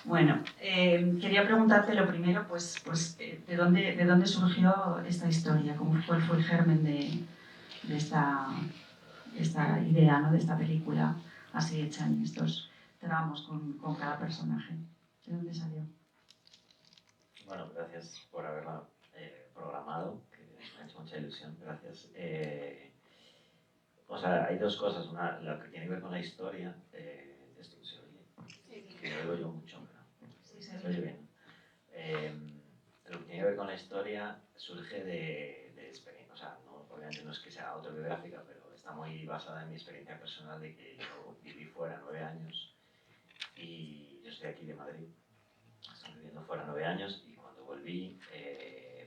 Bueno, quería preguntarte lo primero, ¿de dónde surgió esta historia? ¿Cuál fue el germen de esta idea, ¿no? De esta película así hecha en estos tramos con cada personaje? ¿De dónde salió? Bueno, gracias por haberla programado, que me ha hecho mucha ilusión, gracias. O sea, hay dos cosas. Una, la que tiene que ver con la historia. Esto se oye. Sí. Que oigo yo mucho, pero Sí, se oye bien. Lo que tiene que ver con la historia surge de experiencia. O sea, no, obviamente no es que sea autobiográfica, pero está muy basada en mi experiencia personal de que yo viví fuera 9 años y yo soy aquí de Madrid. Estoy viviendo fuera 9 años y cuando volví,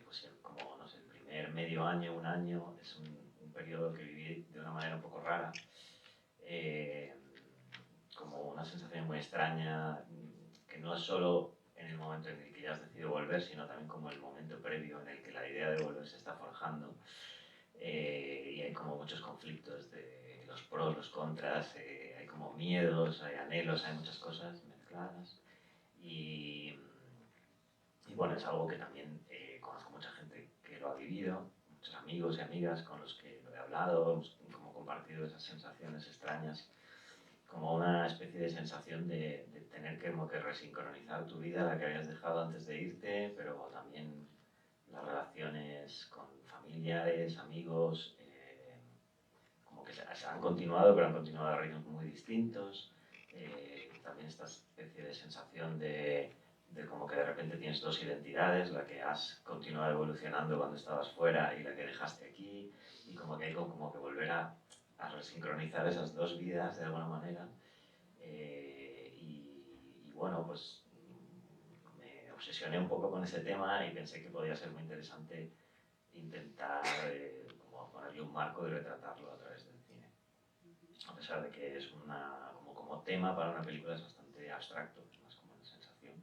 pues como, no sé, el primer medio año, un año, es un periodo que viví de una manera un poco rara, eh, como una sensación muy extraña, que no es solo en el momento en el que ya has decidido volver, sino también como el momento previo en el que la idea de volver se está forjando. Y hay como muchos conflictos de los pros, los contras, hay como miedos, hay anhelos, hay muchas cosas mezcladas. Y, y bueno, es algo que también conozco mucha gente que lo ha vivido, muchos amigos y amigas con los que lo he hablado, hemos como compartido esas sensaciones extrañas, como una especie de sensación de tener que, como que resincronizar tu vida, la que habías dejado antes de irte, pero también las relaciones con familiares, amigos, como que se han continuado, pero han continuado a ritmos muy distintos. También esta especie de sensación de como que de repente tienes dos identidades, la que has continuado evolucionando cuando estabas fuera y la que dejaste aquí, y como que hay como que volver a resincronizar esas dos vidas de alguna manera. Y bueno, pues me obsesioné un poco con ese tema y pensé que podía ser muy interesante intentar como ponerle un marco y retratarlo a través del cine. A pesar de que es como tema para una película es bastante abstracto, es más como una sensación,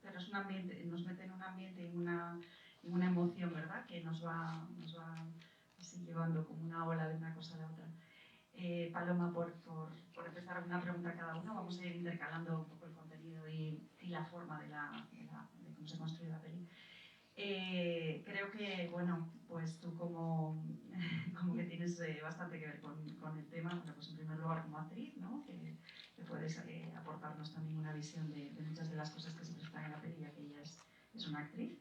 pero es un ambiente, nos mete en un ambiente y una emoción, ¿verdad? Que nos va así llevando como una ola de una cosa a la otra. Paloma, por empezar una pregunta a cada uno, vamos a ir intercalando un poco el contenido y la forma de cómo se construye la peli. Creo que, bueno, pues tú como que tienes bastante que ver con el tema, bueno, pues en primer lugar como actriz, ¿no? Que puedes aportarnos también una visión de muchas de las cosas que se presentan en la peli, ya que ella es una actriz.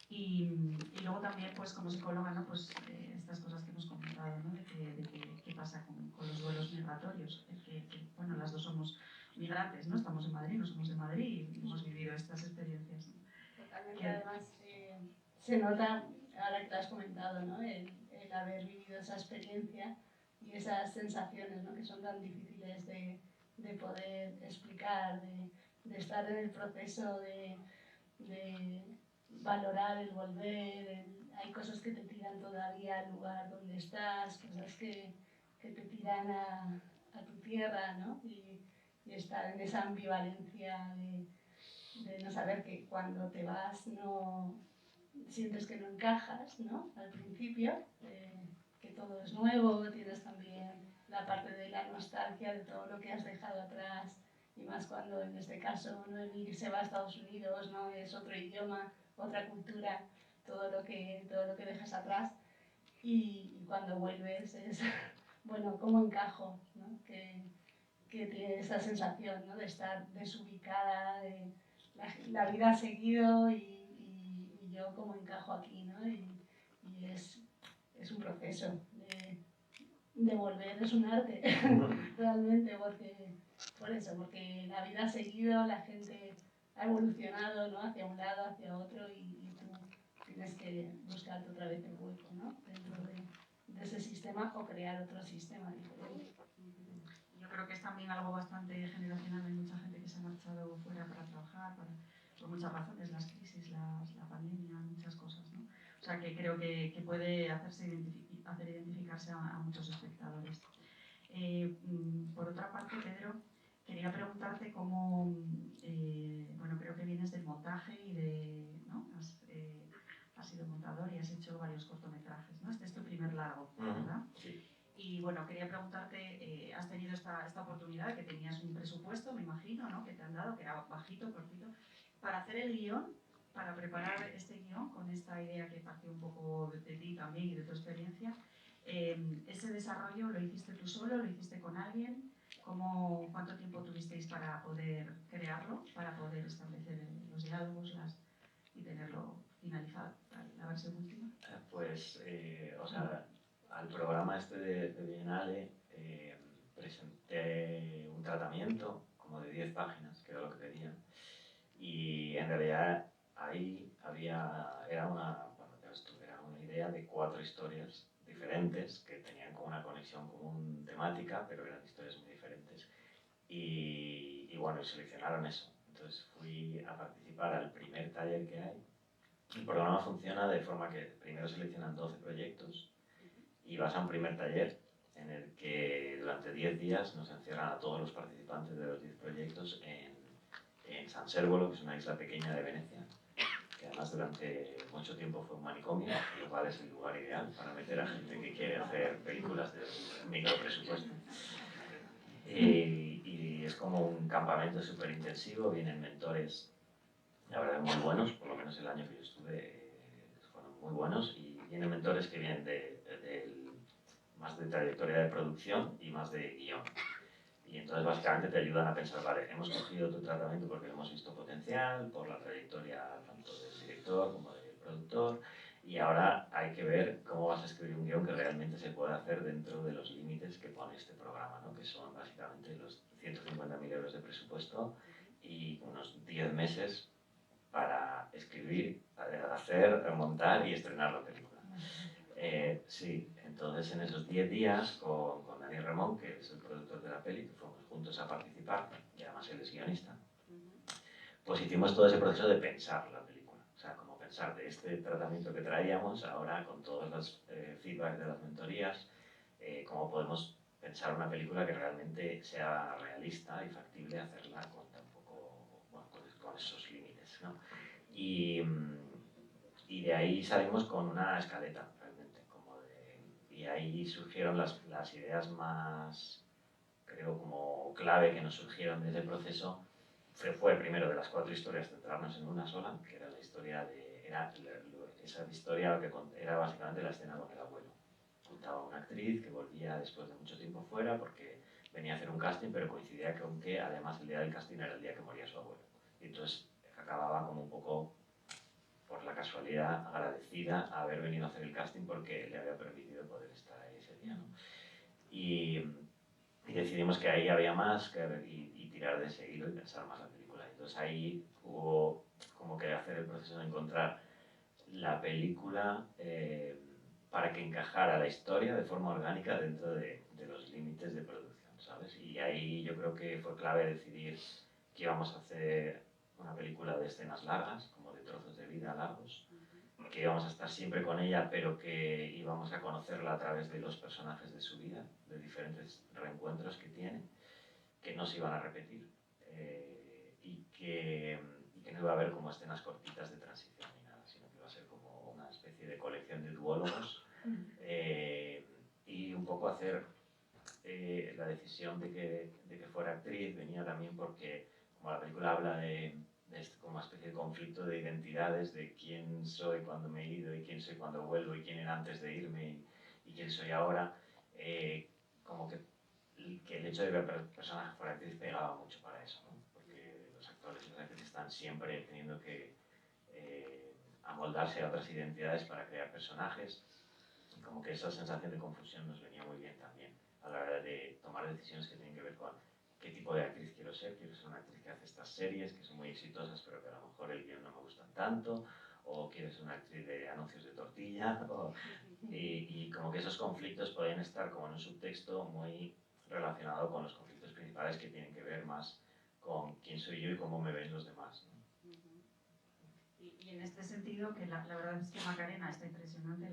Y luego también, pues como psicóloga, ¿no? Pues estas cosas que hemos comentado, ¿no? De qué pasa con los duelos migratorios, bueno, las dos somos migrantes, ¿no? Estamos en Madrid, no somos de Madrid y hemos vivido estas experiencias, ¿no? Totalmente, además se nota, ahora que te has comentado, ¿no? El haber vivido esa experiencia y esas sensaciones, ¿no? Que son tan difíciles de poder explicar, de estar en el proceso de valorar el volver, hay cosas que te tiran todavía al lugar donde estás, cosas que te tiran a tu tierra, ¿no? Y estar en esa ambivalencia de no saber que cuando te vas no sientes que no encajas, ¿no? Al principio, que todo es nuevo, tienes también la parte de la nostalgia de todo lo que has dejado atrás, y más cuando en este caso Noemí se va a Estados Unidos, ¿no? Es otro idioma, otra cultura, todo lo que dejas atrás, y cuando vuelves es, bueno, ¿cómo encajo? ¿No? Que tiene esa sensación, ¿no? De estar desubicada, de la vida ha seguido y yo como encajo aquí, ¿no? Y es un proceso de volver, es un arte, realmente, porque la vida ha seguido, la gente ha evolucionado, ¿no? Hacia un lado, hacia otro, y tú tienes que buscarte otra vez el hueco, ¿no? Dentro de ese sistema o crear otro sistema diferente. Yo creo que es también algo bastante generacional. Hay mucha gente que se ha marchado fuera para trabajar, por muchas razones, las crisis, la pandemia, muchas cosas, ¿no? O sea, que creo que puede hacer identificarse a muchos espectadores. Por otra parte, Pedro, quería preguntarte cómo, bueno, creo que vienes del montaje y ¿no? Has sido montador y has hecho varios cortometrajes, ¿no? Este es tu primer largo, ¿verdad? Sí. Y bueno, quería preguntarte, has tenido esta oportunidad, que tenías un presupuesto, me imagino, ¿no? Que te han dado, que era bajito, cortito, para hacer el guión, para preparar este guión con esta idea que partió un poco de ti también y de tu experiencia. ¿Ese desarrollo lo hiciste tú solo, lo hiciste con alguien? ¿Cuánto tiempo tuvisteis para poder crearlo, para poder establecer los diálogos y tenerlo finalizado, la versión última? Pues, o sea, al programa este de Biennale presenté un tratamiento como de 10 páginas, que era lo que pedían, y en realidad ahí era una idea de 4 historias diferentes que tenían como una conexión común temática, pero eran historias muy diferentes. Y bueno, seleccionaron eso. Entonces fui a participar al primer taller que hay. El programa funciona de forma que primero seleccionan 12 proyectos y vas a un primer taller en el que durante 10 días nos encierran a todos los participantes de los 10 proyectos en San Servolo, que es una isla pequeña de Venecia, que además durante mucho tiempo fue un manicomio, lo cual es el lugar ideal para meter a gente que quiere hacer películas de micro presupuesto. Y es como un campamento súper intensivo, vienen mentores, la verdad, muy buenos, por lo menos el año que yo estuve fueron muy buenos, y vienen mentores que vienen más de trayectoria de producción y más de guión. Y entonces básicamente te ayudan a pensar, vale, hemos cogido tu tratamiento porque hemos visto potencial, por la trayectoria tanto del director como del productor, y ahora hay que ver cómo vas a escribir un guión que realmente se pueda hacer dentro de los límites que pone este programa, ¿no? Que son básicamente los 150.000 euros de presupuesto y unos 10 meses para escribir, hacer, montar y estrenar la película. Sí, entonces en esos 10 días con Dani Ramón, que es el productor de la peli, que fuimos juntos a participar, y además él es guionista, pues hicimos todo ese proceso de pensar la película. O sea, como pensar de este tratamiento que traíamos, ahora con todos los feedbacks de las mentorías, cómo podemos pensar una película que realmente sea realista y factible hacerla con esos límites, ¿no? Y de ahí salimos con una escaleta, realmente, y ahí surgieron las ideas más, creo, como clave que nos surgieron de ese proceso. Fue primero de las 4 historias centrarnos en una sola, que era la historia esa historia que era básicamente la escena con el abuelo. Contaba una actriz que volvía después de mucho tiempo fuera porque venía a hacer un casting, pero coincidía con que además el día del casting era el día que moría su abuelo. Y entonces acababa como un poco por la casualidad agradecida a haber venido a hacer el casting porque le había permitido poder estar ahí ese día, ¿no? Y decidimos que ahí había más y tirar de ese hilo y pensar más la película. Entonces ahí hubo como que hacer el proceso de encontrar la película para que encajara la historia de forma orgánica dentro de los límites de producción, ¿sabes? Y ahí yo creo que fue clave decidir que íbamos a hacer una película de escenas largas, como de trozos de vida largos, que íbamos a estar siempre con ella, pero que íbamos a conocerla a través de los personajes de su vida, de diferentes reencuentros que tiene, que no se iban a repetir, y que no iba a haber como escenas cortitas de transición ni nada, sino que iba a ser como una especie de colección de duólogos, y un poco hacer la decisión de que fuera actriz venía también porque, como la película habla de como una especie de conflicto de identidades, de quién soy cuando me he ido y quién soy cuando vuelvo y quién era antes de irme y quién soy ahora, como que el hecho de ver personajes fuera actriz pegaba mucho para eso, ¿no? Porque los actores y las actrices están siempre teniendo que amoldarse a otras identidades para crear personajes, y como que esa sensación de confusión nos venía muy bien también a la hora de tomar decisiones que tienen que ver con qué tipo de actriz quiero ser una actriz que hace estas series que son muy exitosas pero que a lo mejor el guión no me gustan tanto, o quiero ser una actriz de anuncios de tortilla, y como que esos conflictos podían estar como en un subtexto muy relacionado con los conflictos principales que tienen que ver más con quién soy yo y cómo me ven los demás, ¿no? Y en este sentido, que la verdad es que Macarena está impresionante,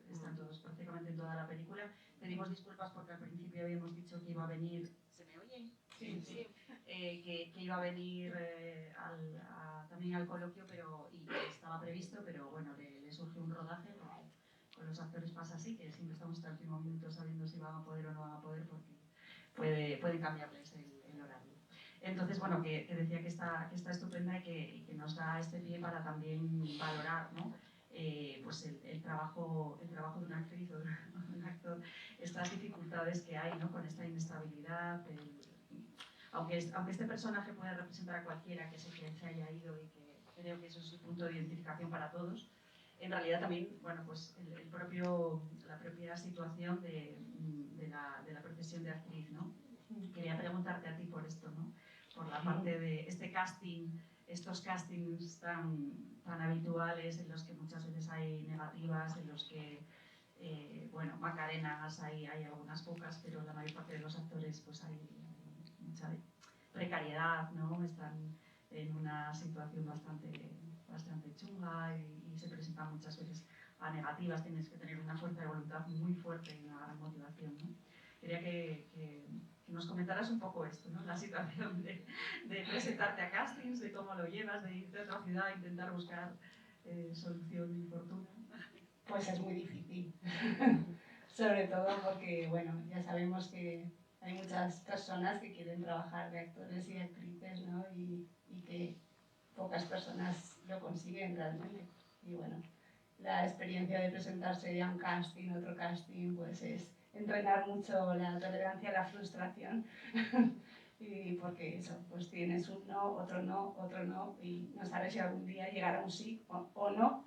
están todos prácticamente en toda la película. Pedimos disculpas porque al principio habíamos dicho que iba a venir... ¿Se me oye? Sí, sí. Que iba a venir también al coloquio, y estaba previsto, pero bueno, le surgió un rodaje los actores pasa así, que siempre estamos hasta el último minuto sabiendo si van a poder o no van a poder, porque puede cambiarles el horario. Entonces, bueno, que decía que está estupenda y que nos da este pie para también valorar, ¿no? Pues el trabajo de una actriz o de un actor, estas dificultades que hay, ¿no? Con esta inestabilidad, aunque este personaje puede representar a cualquiera que se haya ido y que creo que eso es su punto de identificación para todos, en realidad también, bueno, pues la propia situación de la profesión de actriz, ¿no? Quería preguntarte a ti por esto, ¿no? Por la parte de este casting, estos castings tan habituales en los que muchas veces hay negativas, en los que, bueno, macarenas hay algunas pocas, pero la mayor parte de los actores pues hay mucha precariedad, ¿no? Están en una situación bastante chunga y se presentan muchas veces a negativas, tienes que tener una fuerza de voluntad muy fuerte y una gran motivación, ¿no? Quería que nos comentaras un poco esto, ¿no? La situación de presentarte a castings, de cómo lo llevas, de irte a otra ciudad a intentar buscar solución y fortuna. Pues es muy difícil, sobre todo porque, bueno, ya sabemos que hay muchas personas que quieren trabajar de actores y actrices, ¿no? Y que pocas personas lo consiguen realmente. Y bueno, la experiencia de presentarse a un casting, otro casting, pues es entrenar mucho la tolerancia a la frustración. Y porque eso, pues tienes un no, otro no, otro no, y no sabes si algún día llegará un sí o no,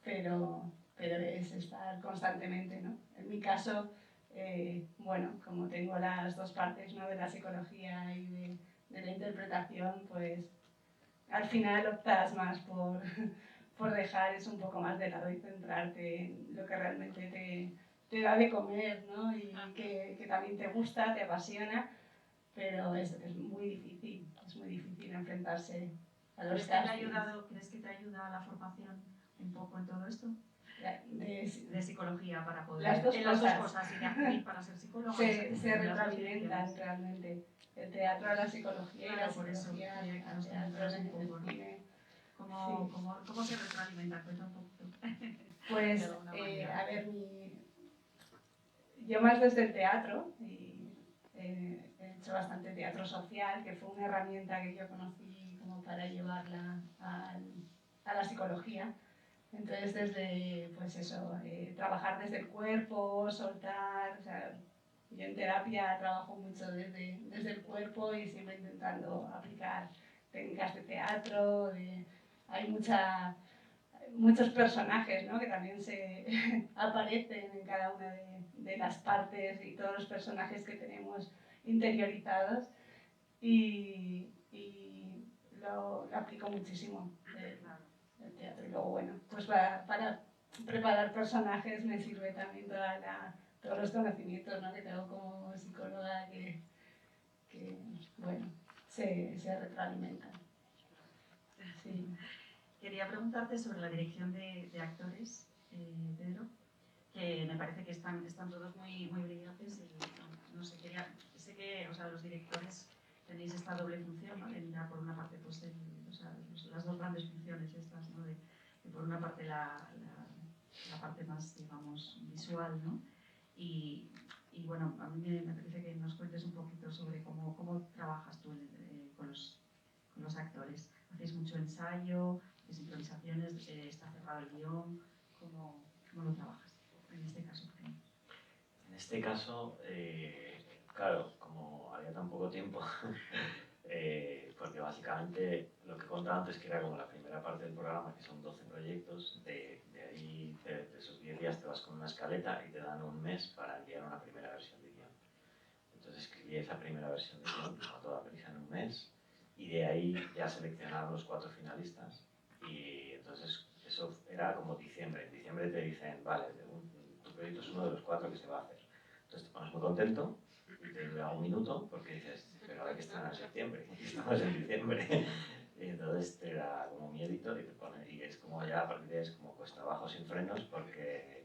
pero es estar constantemente, ¿no? En mi caso, bueno, como tengo las dos partes, ¿no? De la psicología y de la interpretación, pues al final optas más por dejar eso un poco más de lado y centrarte en lo que realmente te da de comer, ¿no? Y que también te gusta, te apasiona, pero es muy difícil enfrentarse a los castings. ¿Crees que te ayuda la formación un poco en todo esto? De De psicología para poder... las dos cosas, y de actriz para ser psicóloga. Se retroalimentan realmente. El teatro a la psicología y la psicología al teatro, en el cine. ¿Cómo se retroalimenta? Cuenta un poquito. Pues, a ver, yo más desde el teatro, y he hecho bastante teatro social, que fue una herramienta que yo conocí como para llevarla a la psicología. Entonces, desde, pues eso, trabajar desde el cuerpo, soltar, o sea, yo en terapia trabajo mucho desde el cuerpo y siempre intentando aplicar técnicas de teatro, hay muchos personajes, ¿no? Que también se aparecen en cada una de las partes y todos los personajes que tenemos interiorizados y lo aplico muchísimo el teatro. Y luego, bueno, pues para preparar personajes me sirve también todos los conocimientos, ¿no? Que tengo como psicóloga que bueno, se retroalimentan. Sí. Quería preguntarte sobre la dirección de actores, Pedro, que me parece que están todos muy brillantes. No sé, sé que, o sea, los directores tenéis esta doble función, ¿no? De mirar por una parte pues, las dos grandes funciones estas, ¿no? De por una parte la parte más, digamos, visual, ¿no? Y bueno, a mí me parece que nos cuentes un poquito sobre cómo trabajas tú con los actores. ¿Hacéis mucho ensayo? ¿Hacéis improvisaciones? ¿Está cerrado el guión? ¿Cómo lo trabajas en este caso? En este caso, claro, como había tan poco tiempo, porque básicamente lo que contaba antes, que era como la primera parte del programa, que son 12 proyectos, de ahí, de esos 10 días te vas con una escaleta y te dan un mes para enviar una primera versión de guión. Entonces escribí esa primera versión de guión a toda prisa en un mes, y de ahí ya seleccionaron los 4 finalistas, y entonces eso era como diciembre. En diciembre te dicen, vale, tu proyecto es uno de los 4 que se va a hacer. Entonces te pones muy contento y te dura un minuto porque dices, pero ahora que están en septiembre, estamos en diciembre. Y entonces te da como miedito y te pone, y es como ya a partir de ahí es como cuesta abajo sin frenos porque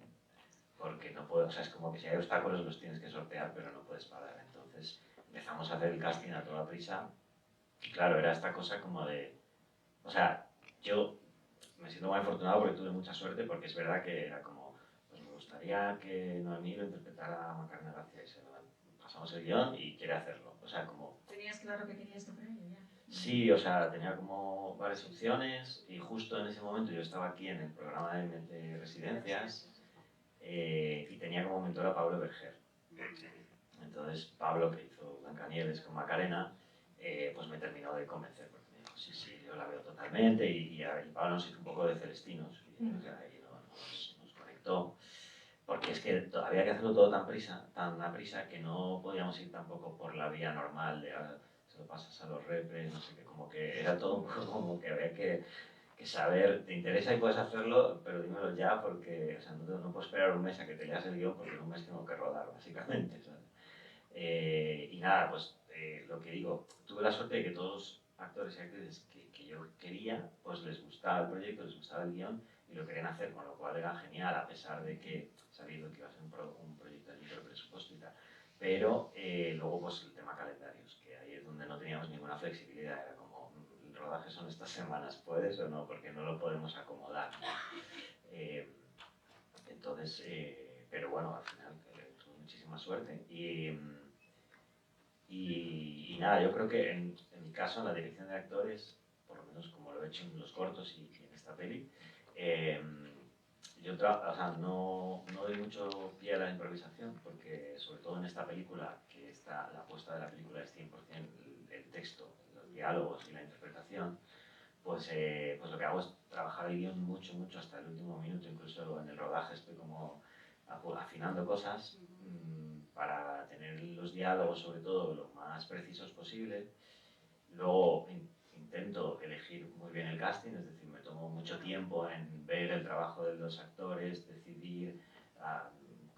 no puedo, o sea, es como que si hay obstáculos los tienes que sortear pero no puedes parar. Entonces empezamos a hacer el casting a toda prisa y claro, era esta cosa como de, o sea, yo me siento muy afortunado porque tuve mucha suerte, porque es verdad que era como, pues gustaría que Noemí lo interpretara a Macarena García y se lo pasamos el guión y quiere hacerlo. O sea, como... ¿Tenías claro que querías este premio ya? Sí, o sea, tenía como varias opciones y justo en ese momento yo estaba aquí en el programa de residencias y tenía como mentor a Pablo Berger. Entonces Pablo, que hizo Blancanieves con Macarena, pues me terminó de convencer, porque me dijo, sí, sí, yo la veo totalmente, y Pablo nos hizo un poco de Celestinos, y o sea, ahí nos conectó, porque es que había que hacerlo todo tan a prisa, que no podíamos ir tampoco por la vía normal de ahora se lo pasas a los repres, no sé qué, como que era todo un poco como que había que saber, te interesa y puedes hacerlo, pero dímelo ya, porque o sea, no puedo esperar un mes a que te leas el guión, porque en un mes tengo que rodar, básicamente, ¿sabes? Y nada, pues lo que digo, tuve la suerte de que todos los actores y actrices que yo quería, pues les gustaba el proyecto, les gustaba el guión y lo querían hacer, con lo cual era genial, a pesar de que sabiendo que iba a ser un proyecto de micro presupuesto y tal. Pero luego pues el tema calendarios, que ahí es donde no teníamos ninguna flexibilidad, era como, el rodaje son estas semanas, ¿puedes o no? Porque no lo podemos acomodar. Eh, entonces, pero bueno, al final tuve muchísima suerte y nada, yo creo que en mi caso, en la dirección de actores, por lo menos como lo he hecho en los cortos y en esta peli, yo o sea, no doy mucho pie a la improvisación, porque sobre todo en esta película, que la apuesta de la película es 100% el texto, los diálogos y la interpretación, pues lo que hago es trabajar el guión mucho, mucho hasta el último minuto, incluso en el rodaje estoy como afinando cosas para tener los diálogos sobre todo lo más precisos posible. Luego intento elegir muy bien el casting, es decir, me tomo mucho tiempo en ver el trabajo de los actores, decidir,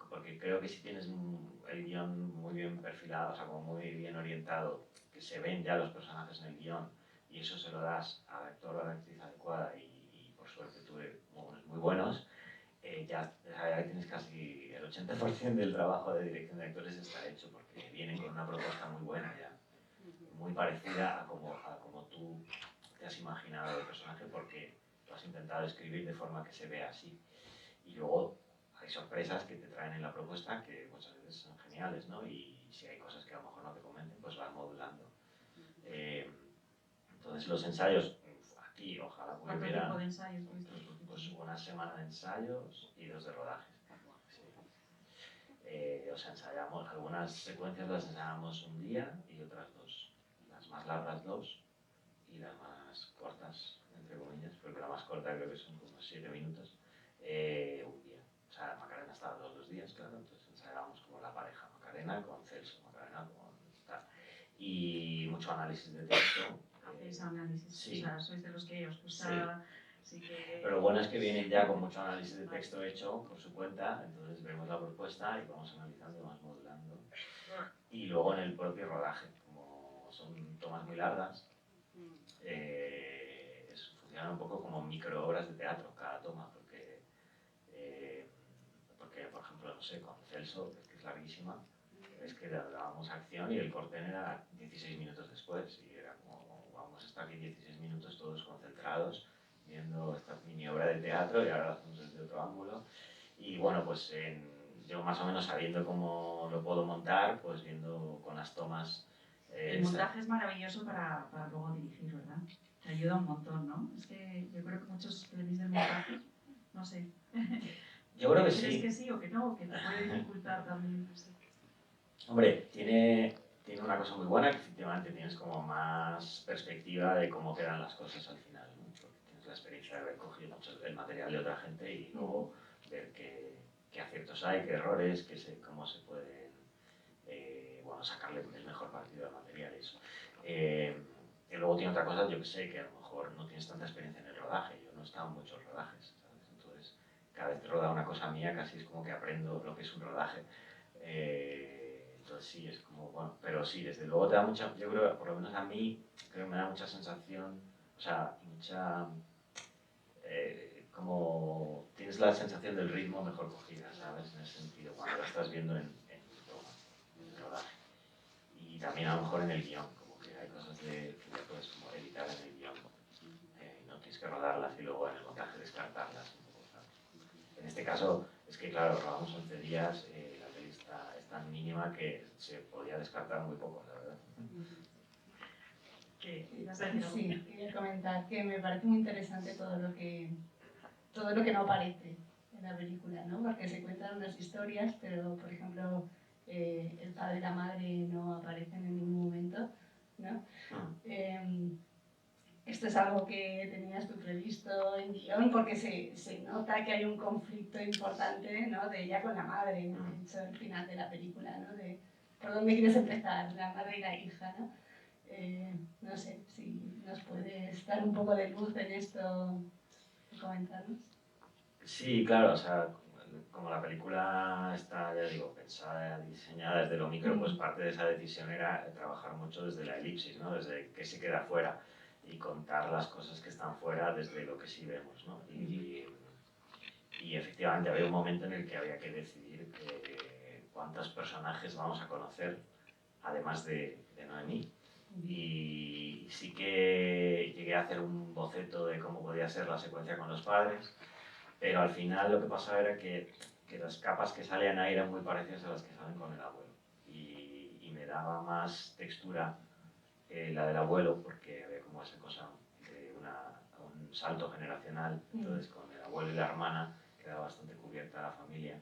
porque creo que si tienes el guión muy bien perfilado, o sea, como muy bien orientado, que se ven ya los personajes en el guión, y eso se lo das al actor o a la actriz adecuada, y por suerte tuve unos muy buenos, ya tienes casi el 80% del trabajo de dirección de actores está hecho, porque vienen con una propuesta muy buena ya, muy parecida a como tú te has imaginado el personaje, porque lo has intentado escribir de forma que se vea así. Y luego hay sorpresas que te traen en la propuesta que muchas veces son geniales, ¿no? Y si hay cosas que a lo mejor no te convencen, pues vas modulando. Entonces los ensayos, aquí ojalá ¿Cuánto hubiera tiempo de ensayos? pues una semana de ensayos y 2 de rodaje. Sí. O sea, ensayamos, algunas secuencias las ensayamos un día y otras 2. Las más largas 2 y las más cortas, entre comillas, porque la más corta creo que son como 7 minutos, un día. O sea, Macarena estaba todos los días, claro, entonces ensayábamos como la pareja, Macarena con Celso, Macarena con tal. Y mucho análisis de texto. ¿Hacéis análisis? Sí. O sea, sois de los que os gusta... Sí que... Pero lo bueno es que vienen ya con mucho análisis de texto hecho por su cuenta, entonces vemos la propuesta y vamos analizando, vamos modulando. Y luego en el propio rodaje, como son tomas muy largas, funciona un poco como micro obras de teatro cada toma, porque por ejemplo, no sé, con Celso, que es larguísima, es que dábamos acción y el corten era 16 minutos después, y era como, vamos a estar aquí 16 minutos todos concentrados, viendo esta mini obra de teatro, y ahora lo hacemos desde otro ángulo. Y bueno, pues yo más o menos sabiendo cómo lo puedo montar, pues viendo con las tomas... el montaje es maravilloso para luego dirigir, ¿verdad? Te ayuda un montón, ¿no? Es que yo creo que muchos que venís del montaje, no sé. Yo creo que sí. ¿Crees que sí o que no? Que te puede dificultar también, no sé. Hombre, tiene una cosa muy buena, que efectivamente tienes como más perspectiva de cómo quedan las cosas al final, ¿no? Porque tienes la experiencia de haber cogido mucho el material de otra gente y luego ver qué aciertos hay, qué errores, cómo se pueden bueno, sacarle el mejor partido al material y eso. Y luego tiene otra cosa, yo que sé, que a lo mejor no tienes tanta experiencia en el rodaje. Yo no he estado en muchos rodajes, ¿sabes? Entonces, cada vez que roda una cosa mía, casi es como que aprendo lo que es un rodaje. Entonces sí, es como, bueno, pero sí, desde luego te da mucha, yo creo, por lo menos a mí, creo que me da mucha sensación, o sea, como tienes la sensación del ritmo mejor cogida, ¿sabes? En ese sentido, cuando la estás viendo en el rodaje. Y también a lo mejor en el guión, como que hay cosas que ya puedes como editar en el guión. No tienes que rodarlas y luego en el montaje descartarlas. En este caso, es que claro, grabamos 11 días, la peli es tan mínima que se podía descartar muy poco, la verdad. Sí, quería comentar que me parece muy interesante todo lo que no aparece en la película, ¿no? Porque se cuentan unas historias, pero por ejemplo el padre y la madre no aparecen en ningún momento, ¿no? Esto es algo que tenías tú previsto en guión porque se nota que hay un conflicto importante, ¿no? De ella con la madre, de hecho, al final de la película, ¿no? De por dónde quieres empezar, la madre y la hija, ¿no? No sé si nos puedes dar un poco de luz en esto y comentarnos. Sí, claro, o sea, como la película está, ya digo, pensada, diseñada desde lo micro, pues parte de esa decisión era trabajar mucho desde la elipsis, ¿no? Desde qué se queda fuera y contar las cosas que están fuera desde lo que sí vemos, ¿no? Y efectivamente había un momento en el que había que decidir cuántos personajes vamos a conocer, además de Noemí. Y sí que llegué a hacer un boceto de cómo podía ser la secuencia con los padres, pero al final lo que pasaba era que las capas que salían ahí eran muy parecidas a las que salen con el abuelo. Y me daba más textura la del abuelo, porque había como esa cosa de un salto generacional. Entonces con el abuelo y la hermana quedaba bastante cubierta la familia.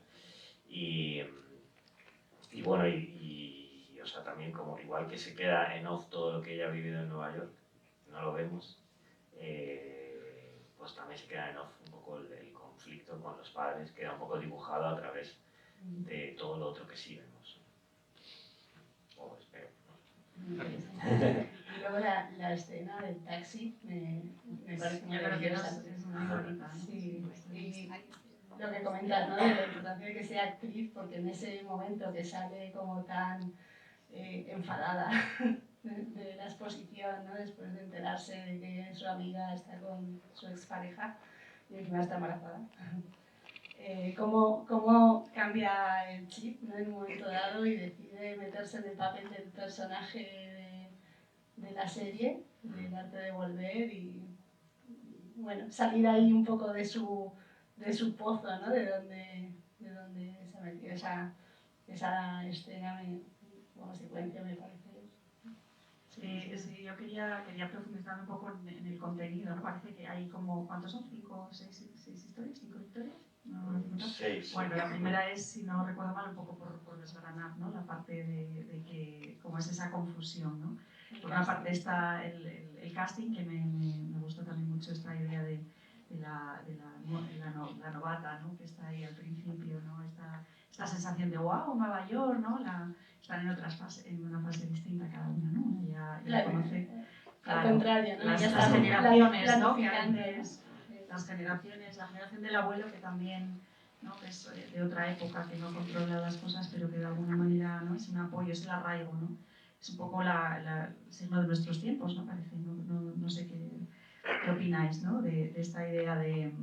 Y bueno, o sea, también como igual que se queda en off todo lo que ella ha vivido en Nueva York, no lo vemos, pues también se queda en off un poco el conflicto con los padres, queda un poco dibujado a través de todo lo otro que sí vemos. O espero. Y luego la escena del taxi me parece muy maravillosa. Es muy bonita, ¿no? Sí, y lo que comentas, ¿no? De la importancia de que sea actriz, porque en ese momento que sale como tan enfadada de la exposición, ¿no? Después de enterarse de que su amiga está con su expareja y encima está embarazada. Cómo cambia el chip, ¿no? En un momento dado y decide meterse en el papel del personaje de la serie, del arte de volver y bueno, salir ahí un poco de su pozo, ¿no? De donde se metió esa escena, como secuencia me parece. Sí, yo quería profundizar un poco en el contenido, ¿no? Parece que hay como, ¿cuántos son? ¿Seis historias? ¿5 historias? No, 6. Bueno, la primera es, si no recuerdo mal, un poco por desgranar, ¿no? La parte de que, como es esa confusión, ¿no? Por una parte está el casting, que me gustó también mucho esta idea de la novata, ¿no? Que está ahí al principio, ¿no? Esta sensación de wow, Nueva York, ¿no? Están en una fase distinta cada una, ¿no? Una ya conoce. Al contrario, ¿no? Las generaciones, ¿no? Que antes, las generaciones, la generación del abuelo que también, ¿no? Que es de otra época, que no controla las cosas, pero que de alguna manera, ¿no? Es un apoyo, es el arraigo, ¿no? Es un poco el signo de nuestros tiempos, ¿no? Parece, no sé qué opináis, ¿no? De esta idea de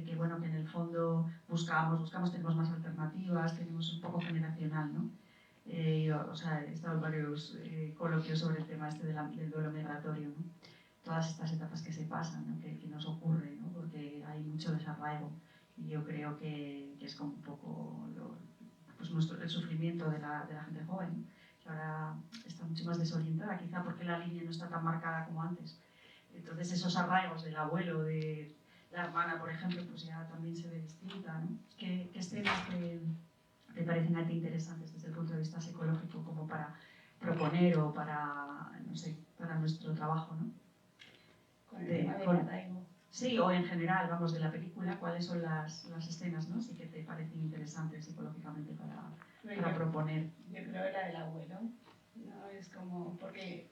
que, bueno, que en el fondo buscamos, tenemos más alternativas, tenemos un poco generacional, ¿no? O sea, he estado en varios coloquios sobre el tema este del duelo migratorio, ¿no? Todas estas etapas que se pasan, ¿no? que nos ocurre, ¿no? Porque hay mucho desarraigo y yo creo que es como un poco pues el sufrimiento de la gente joven, que ahora está mucho más desorientada, quizá porque la línea no está tan marcada como antes. Entonces esos arraigos del abuelo, de la hermana, por ejemplo, pues ya también se ve distinta, ¿no? ¿Qué escenas te parecen a ti interesantes desde el punto de vista psicológico como para proponer o para, no sé, para nuestro trabajo, ¿no? Con el tema del arraigo. Sí, o en general, vamos, de la película, ¿cuáles son las escenas, ¿no? Sí que te parecen interesantes psicológicamente para proponer. Yo creo que la del abuelo, ¿no? Es como, porque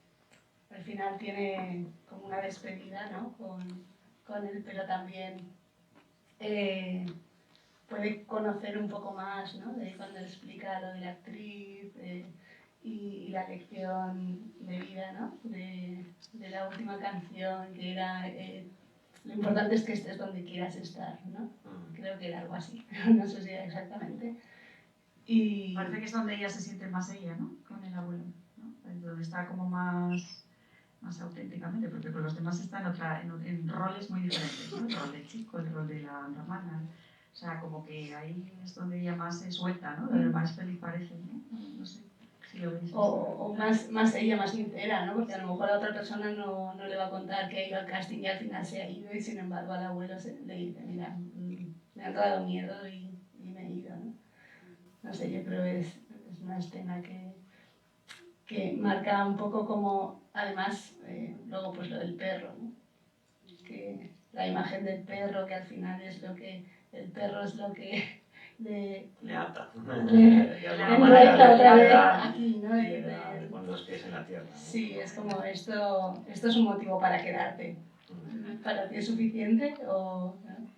al final tiene como una despedida, ¿no? Con él, pero también puede conocer un poco más, ¿no? De cuando explica lo de la actriz y la lección de vida, ¿no? De la última canción, que era lo importante es que estés donde quieras estar, ¿no? Creo que era algo así, no sé si era exactamente. Y parece que es donde ella se siente más ella, ¿no? Con el abuelo, ¿no? Donde está como más auténticamente, porque con los demás están en roles muy diferentes, ¿no? El rol del chico, el rol de la hermana, O sea, como que ahí es donde ella más se suelta, ¿no? Donde más feliz parece, ¿no? No sé si lo veis. O más ella, más sincera, ¿no? Porque a lo mejor a otra persona no le va a contar que ha ido al casting y al final se ha ido y sin embargo al abuelo le dice, mira, me ha dado miedo y me he ido, ¿no? No sé, yo creo que es una escena que marca un poco como, además, luego pues lo del perro, ¿no? Que la imagen del perro, que al final es lo que, el perro es lo que le ata. le enraiza otra vez aquí, ¿no? Le pone los pies en la tierra, ¿no? Sí, es como esto es un motivo para quedarte. ¿Para ti es suficiente o...? ¿No?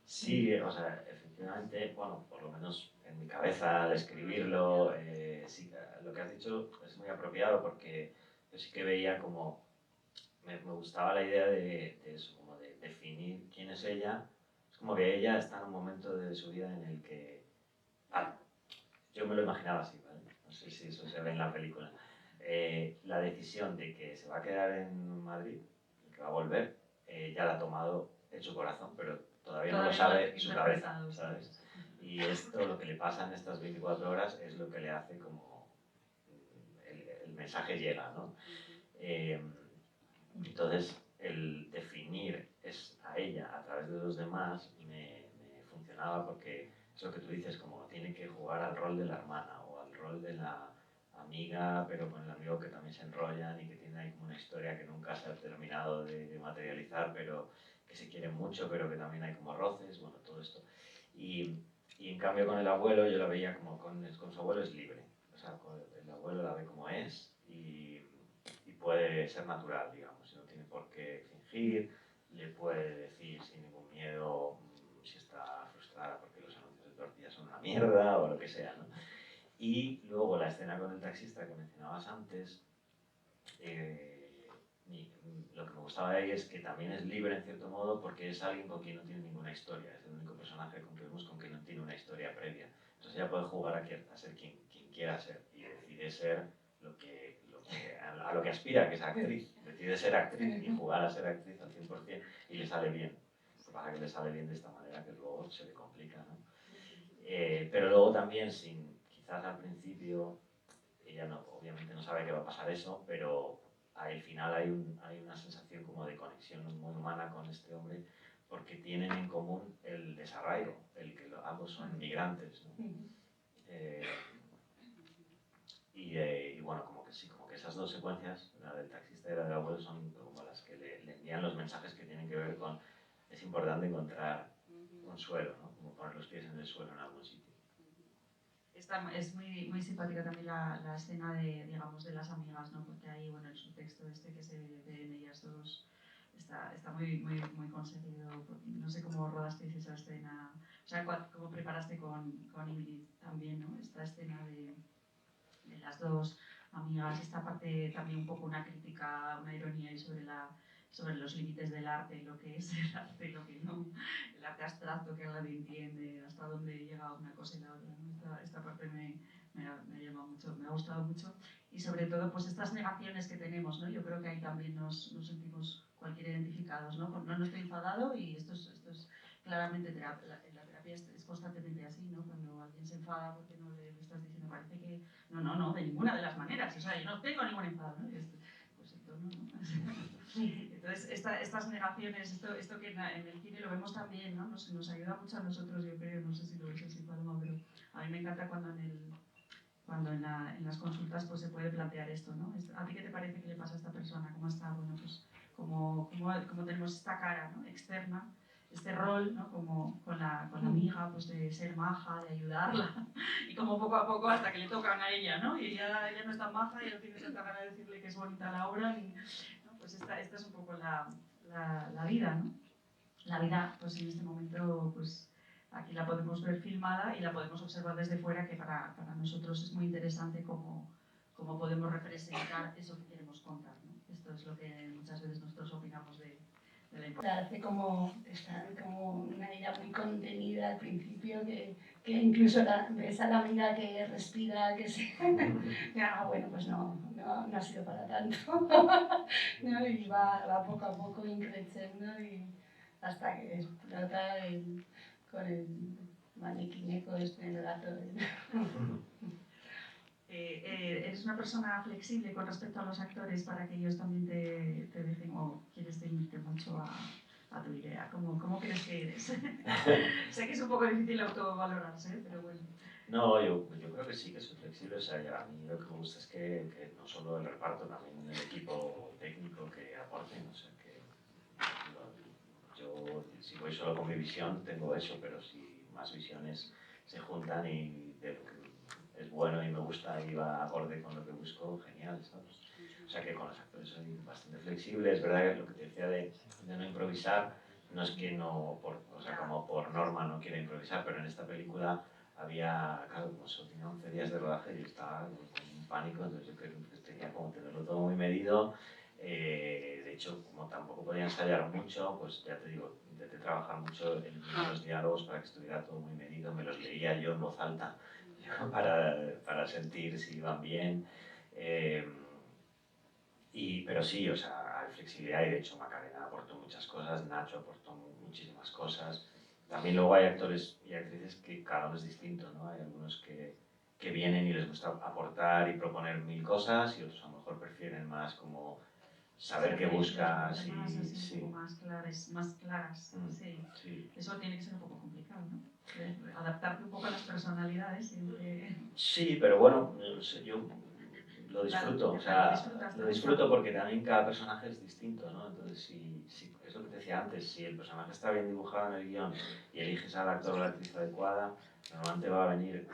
Sí, o sea, efectivamente, bueno, por lo menos en mi cabeza al escribirlo, sí, lo que has dicho es muy apropiado porque yo sí que veía como, me gustaba la idea de eso, como de definir quién es ella. Es como que ella está en un momento de su vida en el que, yo me lo imaginaba así, ¿vale? No sé si eso se ve en la película. La decisión de que se va a quedar en Madrid, que va a volver, ya la ha tomado en su corazón, pero todavía no lo sabe su cabeza, ¿sabes? Y esto, lo que le pasa en estas 24 horas, es lo que le hace como el mensaje llega, ¿no? Entonces, el definir es a ella a través de los demás me funcionaba porque es lo que tú dices, como tiene que jugar al rol de la hermana o al rol de la amiga, pero con el amigo que también se enrollan y que tiene ahí como una historia que nunca se ha terminado de materializar, pero que se quieren mucho, pero que también hay como roces, bueno, todo esto. Y en cambio con el abuelo yo la veía como con su abuelo es libre, o sea, el abuelo la ve como es y puede ser natural, digamos, no tiene por qué fingir, le puede decir sin ningún miedo si está frustrada porque los anuncios de tortillas son una mierda o lo que sea, ¿no? Y luego la escena con el taxista que mencionabas antes, lo que me gustaba de ahí es que también es libre en cierto modo porque es alguien con quien no tiene ninguna historia, es el único personaje con que vemos con quien no tiene una historia previa. Entonces ella puede jugar a ser quien quiera ser y decide ser a lo que aspira, que es actriz. Decide ser actriz y jugar a ser actriz al 100% y le sale bien. Lo que pasa es que le sale bien de esta manera que luego se le complica, ¿no? Pero luego también, quizás al principio, ella no, obviamente no sabe que va a pasar eso, pero al final hay una sensación como de conexión muy humana con este hombre porque tienen en común el desarraigo, el que ambos son migrantes, ¿no? Y bueno, como que sí, como que esas dos secuencias, la del taxista y la del abuelo, son como las que le envían los mensajes que tienen que ver con es importante encontrar un suelo, ¿no? Como poner los pies en el suelo en algún sitio. Es muy, muy simpática también la escena de, digamos, de las amigas, ¿no? Porque ahí, bueno, el subtexto este que se ve en ellas dos está muy, muy, muy conseguido. No sé cómo rodasteis esa escena, o sea, cómo preparaste con Ingrid también, ¿no? Esta escena de las dos amigas, esta parte también un poco una crítica, una ironía y sobre los límites del arte, lo que es el arte y lo que no, el arte abstracto que nadie entiende, hasta dónde llega una cosa y la otra, ¿no? Esta parte me llama mucho, me ha gustado mucho y sobre todo pues estas negaciones que tenemos, ¿no? Yo creo que ahí también nos sentimos cualquiera identificados, ¿no? No estoy enfadado y esto es claramente en la terapia es constantemente así, ¿no? Cuando alguien se enfada porque no le estás diciendo, parece que no, de ninguna de las maneras, o sea, yo no tengo ningún enfado, ¿no? Pues el tono, ¿no? Entonces, estas negaciones, esto que en el cine lo vemos también, ¿no? Nos ayuda mucho a nosotros, yo creo, no sé si lo veis así, Paloma, pero a mí me encanta cuando en las consultas pues se puede plantear esto, ¿no? ¿A ti qué te parece que le pasa a esta persona? ¿Cómo está? Bueno, pues como tenemos esta cara, ¿no? Externa, este rol, ¿no? Como con la amiga, pues de ser maja, de ayudarla, y como poco a poco hasta que le tocan a ella, ¿no? Y ella no es tan maja y no tiene tanta ganas de decirle que es bonita la obra, ¿no? Pues esta es un poco la vida, ¿no? La vida, pues en este momento, pues aquí la podemos ver filmada y la podemos observar desde fuera, que para nosotros es muy interesante cómo podemos representar eso que queremos contar, ¿no? Esto es lo que muchas veces nosotros opinamos de la importancia. Parece como una ira muy contenida al principio, que incluso ves a la amiga que respira, que se... bueno, pues no ha sido para tanto, ¿no? Y va poco a poco increciendo y hasta que explota con el maniquineco este en el gato. ¿Eres una persona flexible con respecto a los actores para que ellos también te dejen o quieres ceñirte mucho a tu idea? ¿Cómo crees que eres? Sé que es un poco difícil autovalorarse, pero bueno. No, yo creo que sí, que soy flexible. O sea, a mí lo que me gusta es que no solo el reparto, también el equipo técnico que aporten. O sea, que yo, si voy solo con mi visión, tengo eso, pero si más visiones se juntan y de lo que es bueno y me gusta y va acorde con lo que busco, genial, ¿sabes? O sea que con los actores soy bastante flexible. Es verdad que lo que te decía de no improvisar, no es que no, o sea, como por norma no quiera improvisar, pero en esta película había, claro, como solo tenía 11 días de rodaje, yo estaba con un pánico, entonces yo creo que tenía como tenerlo todo muy medido. De hecho, como tampoco podía ensayar mucho, pues ya te digo, intenté trabajar mucho en los diálogos para que estuviera todo muy medido, me los leía yo en voz alta para sentir si iban bien. Pero sí, o sea, hay flexibilidad y de hecho Macarena aportó muchas cosas, Nacho aportó muchísimas cosas. También luego hay actores y actrices que cada uno es distinto, ¿no? Hay algunos que vienen y les gusta aportar y proponer mil cosas y otros a lo mejor prefieren más como saber qué buscas y sí. Un poco más claras, sí. Sí. Eso tiene que ser un poco complicado, ¿no? Adaptarte un poco a las personalidades. Sí, pero bueno, yo lo disfruto, o sea, lo disfruto porque también cada personaje es distinto, ¿no? Entonces, si es lo que te decía antes, si el personaje está bien dibujado en el guión y eliges al actor o la actriz adecuada, normalmente va a venir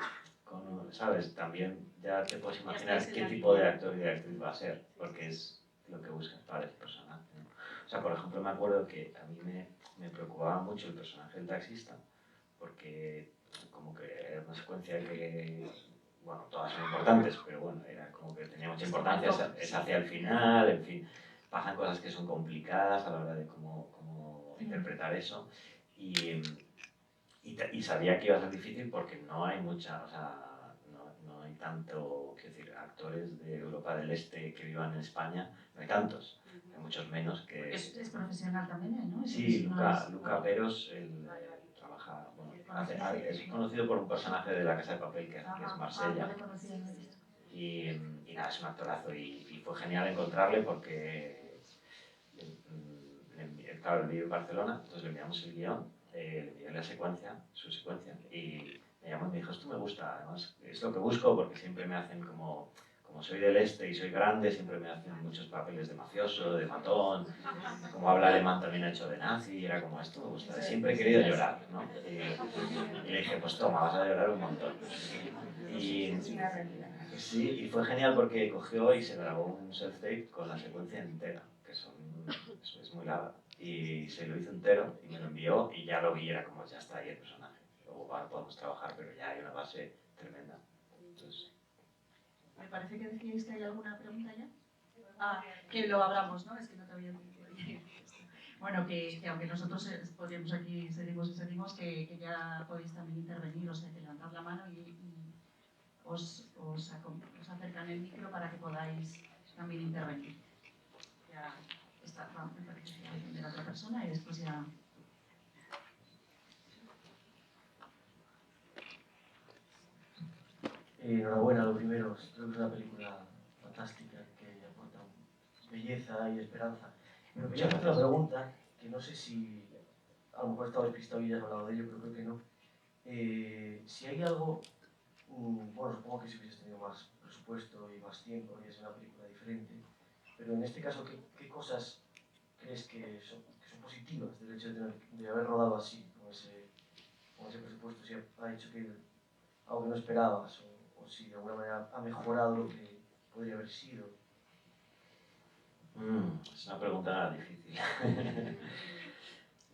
con, ¿sabes? También ya te puedes imaginar qué tipo de actor y de actriz va a ser, porque es lo que buscas para ese personaje, ¿no? O sea, por ejemplo, me acuerdo que a mí me preocupaba mucho el personaje del taxista, porque como que era una secuencia que, bueno, todas son importantes, pero bueno, era como que tenía mucha importancia, es hacia el final, en fin, pasan cosas que son complicadas a la hora de cómo interpretar eso y sabía que iba a ser difícil porque no hay mucha, o sea, no hay tanto, quiero decir, actores de Europa del Este que vivan en España, no hay tantos, hay muchos menos que... Es profesional también, ¿no? Sí, Luca Peros, él trabaja, bueno, es conocido por un personaje de La Casa de Papel que es Marsella. Y nada, es un actorazo y fue genial encontrarle porque, claro, él vive en Barcelona, entonces le enviamos el guión, le envié su secuencia, y me llamó y me dijo, esto me gusta, además es lo que busco porque siempre me hacen como soy del este y soy grande, siempre me hacen muchos papeles de mafioso, de matón, como habla alemán también ha hecho de nazi, y era como, esto me gusta, siempre he querido llorar, ¿no? Y le dije, pues toma, vas a llorar un montón. Sí, y fue genial porque cogió y se grabó un self-tape con la secuencia entera, que es muy larga. Y se lo hizo entero y me lo envió y ya lo vi, era como, ya está ahí el personaje. Luego ahora podemos trabajar, pero ya hay una base tremenda. Entonces... Me parece que decíais que hay alguna pregunta ya. Ah, que lo hablamos, ¿no? Es que no te había entendido. Bueno, que aunque nosotros podríamos aquí, seguimos, que ya podéis también intervenir, o sea, que levantad la mano y os acercan el micro para que podáis también intervenir. Ya está, me parece que hay de la otra persona y después ya... Enhorabuena, lo primero, creo que es una película fantástica que aporta belleza y esperanza. Pero quería hacerte una pregunta, que no sé si a lo mejor he estado despistado y ya has hablado de ello, pero creo que no. Si hay algo, bueno, supongo que si hubieses tenido más presupuesto y más tiempo, harías una película diferente, pero en este caso, ¿qué cosas crees que son positivas del hecho de haber rodado así, con ese presupuesto? Si ha hecho que algo que no esperabas, o si de alguna manera ha mejorado lo que podría haber sido. Es una pregunta difícil.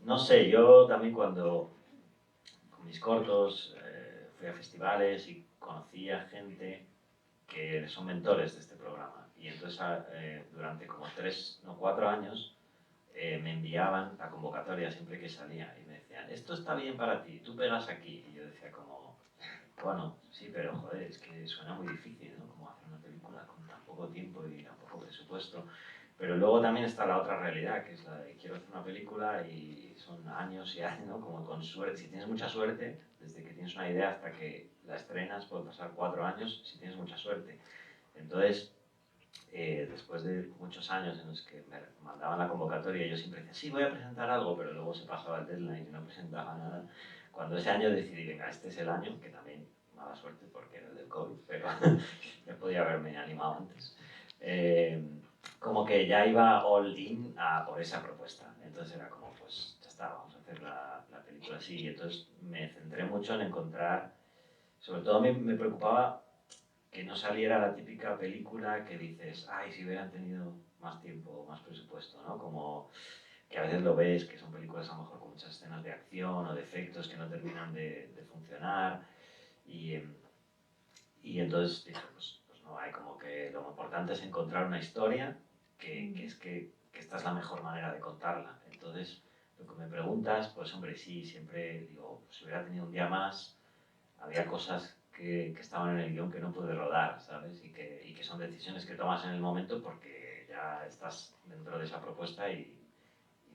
No sé, yo también con mis cortos fui a festivales y conocí a gente que son mentores de este programa. Y entonces durante como 3 o 4 años me enviaban la convocatoria siempre que salía y me decían, esto está bien para ti, tú pegas aquí. Y yo decía como, bueno, sí, pero joder, es que suena muy difícil, ¿no? Como hacer una película con tan poco tiempo y tan poco presupuesto. Pero luego también está la otra realidad, que es la de quiero hacer una película y son años y años, ¿no? Como con suerte, si tienes mucha suerte, desde que tienes una idea hasta que la estrenas puede pasar 4 años si tienes mucha suerte. Entonces, después de muchos años en los que me mandaban la convocatoria, yo siempre decía, sí, voy a presentar algo, pero luego se pasaba el deadline y no presentaba nada. Cuando ese año decidí, venga, este es el año, que también mala suerte porque era el del COVID, pero ya podía haberme animado antes. Como que ya iba all in por esa propuesta. Entonces era como, pues ya está, vamos a hacer la película así. Y entonces me centré mucho en encontrar, sobre todo a mí me preocupaba que no saliera la típica película que dices, ay, si hubieran tenido más tiempo, más presupuesto, ¿no? Como que a veces lo ves, que son películas a lo mejor con muchas escenas de acción o de efectos que no terminan de funcionar. Y entonces dije, pues no, hay como que lo importante es encontrar una historia que esta es la mejor manera de contarla. Entonces, lo que me preguntas, pues hombre, sí, siempre digo, si hubiera tenido un día más, había cosas que estaban en el guión que no pude rodar, ¿sabes? Y que son decisiones que tomas en el momento porque ya estás dentro de esa propuesta y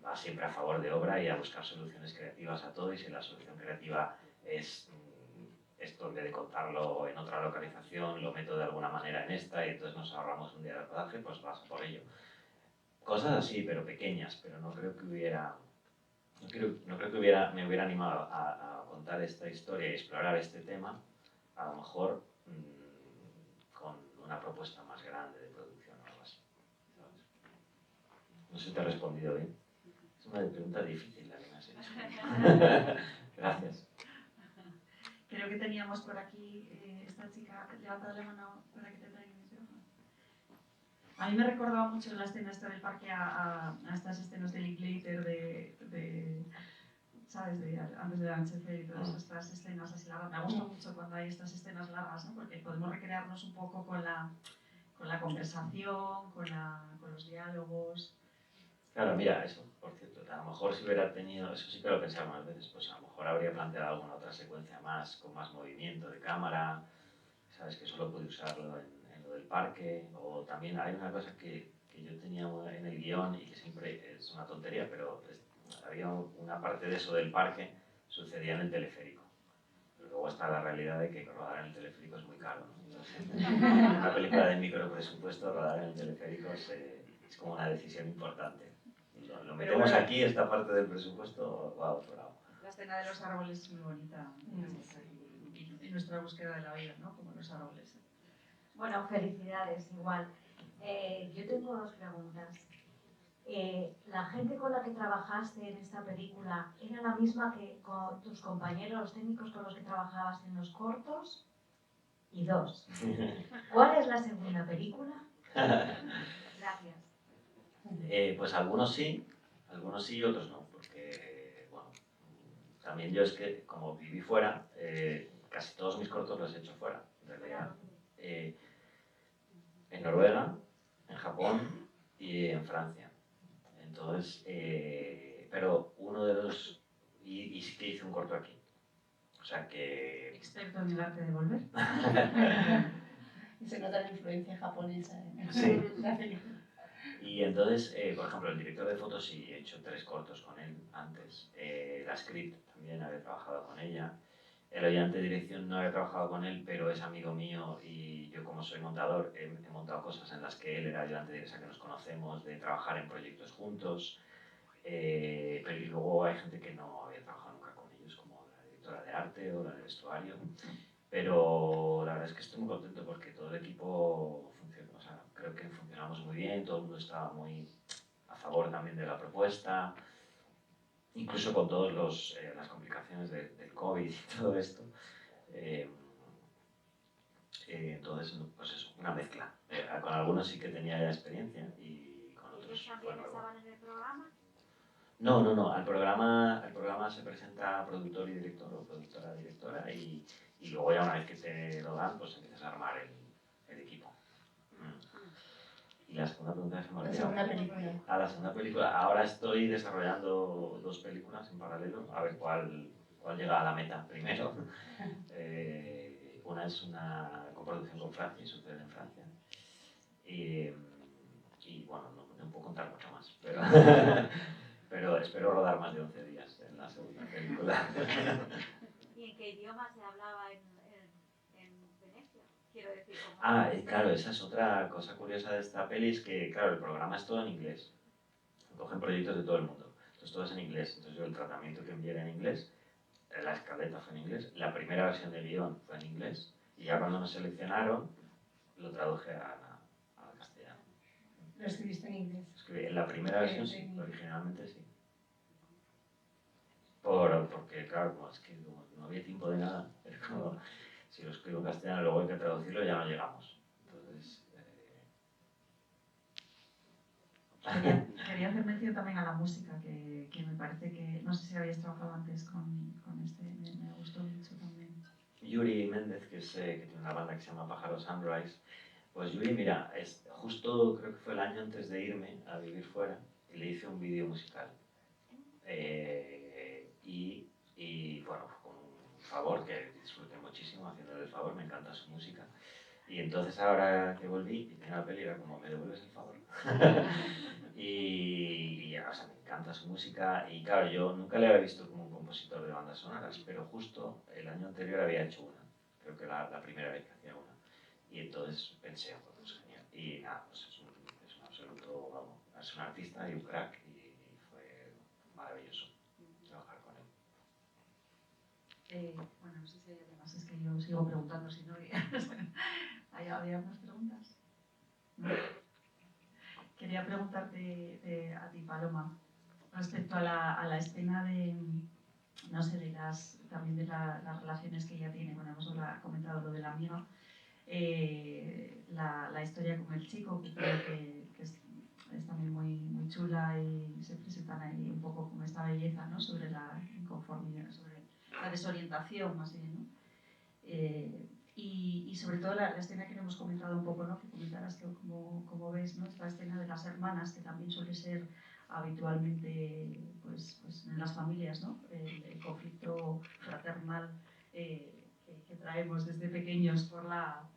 vas siempre a favor de obra y a buscar soluciones creativas a todo. Y si la solución creativa es esto, en vez de contarlo en otra localización, lo meto de alguna manera en esta y entonces nos ahorramos un día de rodaje, pues vas por ello. Cosas así, pero pequeñas, pero no creo que hubiera... No creo que me hubiera animado a contar esta historia y explorar este tema, a lo mejor con una propuesta más grande de producción o algo así, ¿sabes? No sé si te he respondido bien. Es una pregunta difícil la que me has hecho. Gracias. Creo que teníamos por aquí esta chica, levanta la mano para que te traiga el micrófono. A mí me recordaba mucho la escena esta del parque a estas escenas de Linklater ¿sabes? Antes del anochecer y todas estas escenas así largas. Me gusta mucho cuando hay estas escenas largas, ¿no? Porque podemos recrearnos un poco con la conversación, con los diálogos. Claro, mira, eso, por cierto, a lo mejor si hubiera tenido, eso sí que lo pensaba más veces, pues a lo mejor habría planteado alguna otra secuencia más, con más movimiento de cámara, sabes que solo pude usarlo en lo del parque, o también hay una cosa que yo tenía en el guión y que siempre es una tontería, pero había una parte de eso del parque sucedía en el teleférico. Pero luego está la realidad de que rodar en el teleférico es muy caro, ¿no? Entonces, en una película de micro presupuesto, rodar en el teleférico es como una decisión importante. Lo metemos bueno, aquí, esta parte del presupuesto va a otro lado. La escena de los árboles es muy bonita. En nuestra búsqueda de la vida, ¿no? Como los árboles. Bueno, felicidades, igual. Yo tengo 2 preguntas. ¿La gente con la que trabajaste en esta película era la misma que con tus compañeros técnicos con los que trabajabas en los cortos? Y 2, ¿cuál es la segunda película? Gracias. Pues algunos sí y otros no, porque, bueno, también yo es que como viví fuera, casi todos mis cortos los he hecho fuera, en realidad. En Noruega, en Japón y en Francia. Entonces, pero uno de los... Y sí que hice un corto aquí. O sea que... Experto en el arte de volver. Y se nota la influencia japonesa en sí. la película. Y entonces, por ejemplo, el director de fotos sí he hecho 3 cortos con él antes. La script también había trabajado con ella. El ayudante de dirección no había trabajado con él, pero es amigo mío y yo como soy montador he montado cosas en las que él era ayudante de dirección, que nos conocemos, de trabajar en proyectos juntos. Pero y luego hay gente que no había trabajado nunca con ellos, como la directora de arte o la de vestuario. Pero la verdad es que estoy muy contento porque todo el equipo funciona, o sea, creo que funcionamos muy bien, todo el mundo estaba muy a favor también de la propuesta, incluso con todas las complicaciones del COVID y todo esto. Entonces, pues eso, una mezcla. Con algunos sí que tenía ya experiencia y con otros... ¿Ellos también estaban en el programa? No. Al programa se presenta productor y director o productora directora y luego ya una vez que te lo dan, pues empiezas a armar el equipo. Y la segunda pregunta se me olvidó. La segunda película. La segunda película. Ahora estoy desarrollando 2 películas en paralelo, a ver cuál llega a la meta primero. Una es una coproducción con Francia y sucede en Francia. Y bueno, No puedo contar mucho más, pero espero rodar más de 11 días en la segunda película. ¿Y en qué idioma se hablaba en Venecia? Quiero decir, Claro, esa es otra cosa curiosa de esta peli, es que, claro, el programa es todo en inglés. Cogen proyectos de todo el mundo, entonces todo es en inglés. Entonces yo el tratamiento que envié era en inglés, la escaleta fue en inglés, la primera versión del guión fue en inglés, y ya cuando nos seleccionaron, lo traduje al castellano. Lo escribiste en inglés. En la primera versión sí, originalmente sí. Porque, claro, como es que no había tiempo de nada, es como, si lo escribo en castellano luego hay que traducirlo, ya no llegamos. Entonces, Quería hacer mención también a la música, que me parece que, no sé si habías trabajado antes con este, me gustó mucho también. Yuri Méndez, que tiene una banda que se llama Pájaro Sunrise, pues Yuri, mira, justo creo que fue el año antes de irme a vivir fuera, y le hice un vídeo musical. Y bueno, con un favor que disfruté muchísimo haciéndole el favor, me encanta su música. Y entonces ahora que volví y tenía la peli era como, ¿me devuelves el favor? y o sea, me encanta su música y claro, yo nunca le había visto como un compositor de bandas sonoras, pero justo el año anterior había hecho una, creo que la primera vez que hacía una. Y entonces pensé, pues genial. Y nada, pues es un absoluto, vamos, es un artista y un crack y fue maravilloso trabajar con él. Bueno, no sé si hay algo más, es que yo sigo preguntando si no. ¿Había más preguntas? ¿No? Quería preguntarte a ti, Paloma, respecto a la escena de, no sé, también de las relaciones que ella tiene. Bueno, hemos comentado lo de la amiga, la historia con el chico, que creo que es también muy chula y se presentan ahí un poco con esta belleza, ¿no? Sobre la inconformidad, sobre la desorientación más bien, ¿no? Y sobre todo la escena que hemos comentado un poco, ¿no? Que comentaras que como ves, ¿no? Esta escena de las hermanas, que también suele ser habitualmente pues en las familias, ¿no? El conflicto fraternal que traemos desde pequeños por la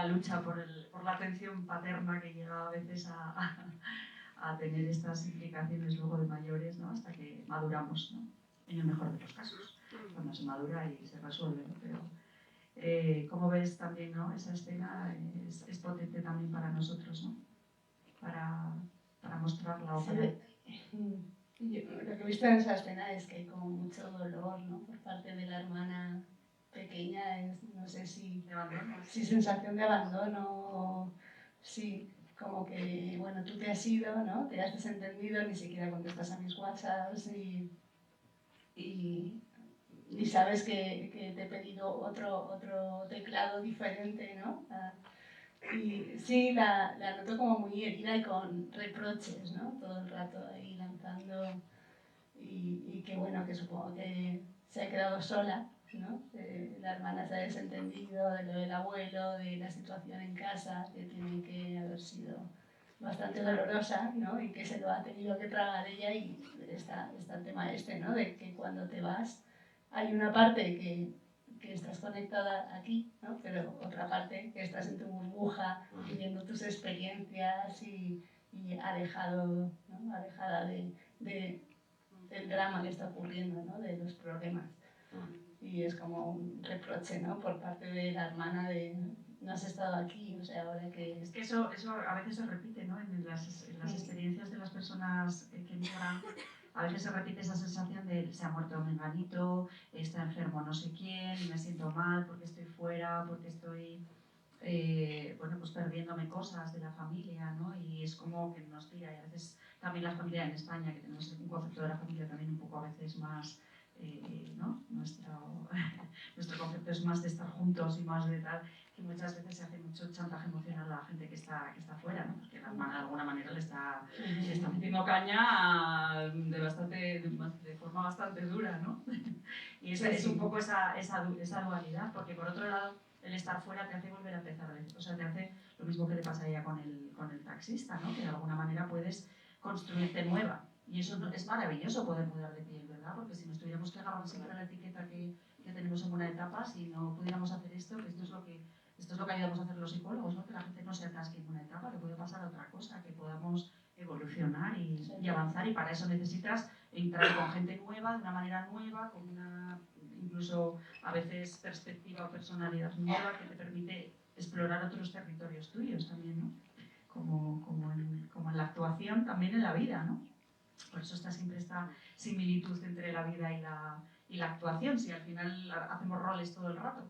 lucha por la atención paterna, que llega a veces a tener estas implicaciones luego de mayores, ¿no? Hasta que maduramos, ¿no? En el mejor de los casos, cuando se madura y se resuelve, ¿no? Pero como ves también, ¿no? Esa escena es potente también para nosotros, ¿no? Para mostrarla o para... Lo que he visto en esa escena es que hay como mucho dolor, ¿no? Por parte de la hermana pequeña, no sé si sensación de abandono o si como que, bueno, tú te has ido, ¿no? Te has desentendido, ni siquiera contestas a mis WhatsApps y sabes que te he pedido otro teclado diferente, ¿no? Y sí, la noto como muy herida y con reproches, ¿no? Todo el rato ahí lanzando y que bueno, que supongo que se ha quedado sola, ¿no? La hermana se ha desentendido de lo del abuelo, de la situación en casa, que tiene que haber sido bastante dolorosa, ¿no? Y que se lo ha tenido que tragar ella y está el tema ¿no? De que cuando te vas hay una parte que estás conectada aquí, ¿no? Pero otra parte que estás en tu burbuja viviendo tus experiencias y alejada del drama que está ocurriendo, ¿no? De los problemas. Y es como un reproche, ¿no? Por parte de la hermana de no has estado aquí, o sea, ahora que... Es que eso a veces se repite, ¿no? En las experiencias de las personas que migran, a veces se repite esa sensación de se ha muerto menganito, está enfermo no sé quién, me siento mal porque estoy fuera, porque estoy, bueno, pues perdiéndome cosas de la familia, ¿no? Y es como que nos tira, y a veces también la familia en España, que tenemos un concepto de la familia también un poco a veces más, ¿no? Nuestro concepto es más de estar juntos y más de tal, que muchas veces se hace mucho chantaje emocional a la gente que está fuera, ¿no? Porque la hermana de alguna manera le está metiendo caña de forma bastante dura, ¿no? Y es un poco esa dualidad, porque por otro lado, el estar fuera te hace volver a empezar, o sea, te hace lo mismo que le pasaría con el taxista, ¿no? Que de alguna manera puedes construirte nueva. Y eso es maravilloso poder mudar de piel, ¿verdad? Porque si nos tuviéramos que agarrar siempre a la etiqueta que tenemos en una etapa, si no pudiéramos hacer esto, que esto es lo que esto es lo que ayudamos a hacer los psicólogos, ¿no? Que la gente no se atasque en una etapa, que puede pasar a otra cosa, que podamos evolucionar y avanzar, y para eso necesitas entrar con gente nueva, de una manera nueva, con una incluso a veces perspectiva o personalidad nueva que te permite explorar otros territorios tuyos también, ¿no? Como en la actuación, también en la vida, ¿no? Por eso está siempre esta similitud entre la vida y la actuación, si al final hacemos roles todo el rato,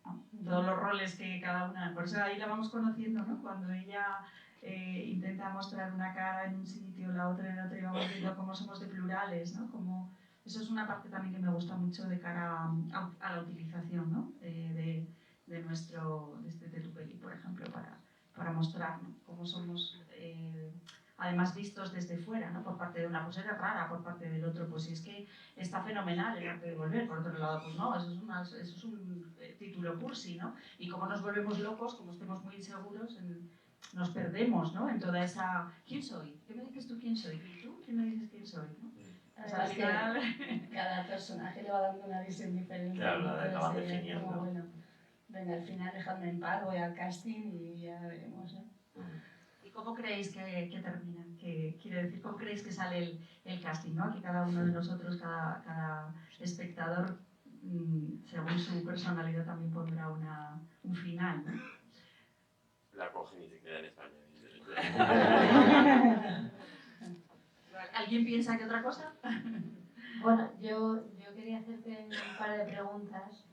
¿no? Todos los roles que cada una... Por eso ahí la vamos conociendo, ¿no? Cuando ella intenta mostrar una cara en un sitio, la otra en otro, y vamos viendo cómo somos de plurales, ¿no? Eso es una parte también que me gusta mucho de cara a la utilización, ¿no? De tu peli, por ejemplo, para mostrar, ¿no? Cómo somos... además vistos desde fuera, ¿no? Por parte de una, pues era rara, por parte del otro, pues es que está fenomenal el arte de volver, por otro lado, pues no, eso es un título cursi, ¿no? Y como nos volvemos locos, como estemos muy inseguros, nos perdemos, ¿no? En toda esa, ¿quién soy? ¿Qué me dices tú quién soy? ¿Y tú? ¿Qué me dices quién soy? ¿No? O sea, al final... cada personaje le va dando una visión diferente. Claro, la van definiendo. Como, bueno, venga, al final dejadme en paz, voy al casting y ya veremos, ¿no? ¿Y cómo creéis que termina? Quiere decir, ¿cómo creéis que sale el casting, ¿no? Que cada uno de nosotros, cada espectador, según su personalidad, también pondrá un final, ¿no? La cogen y se queda en España. ¿Alguien piensa que otra cosa? Bueno, yo quería hacerte un par de preguntas.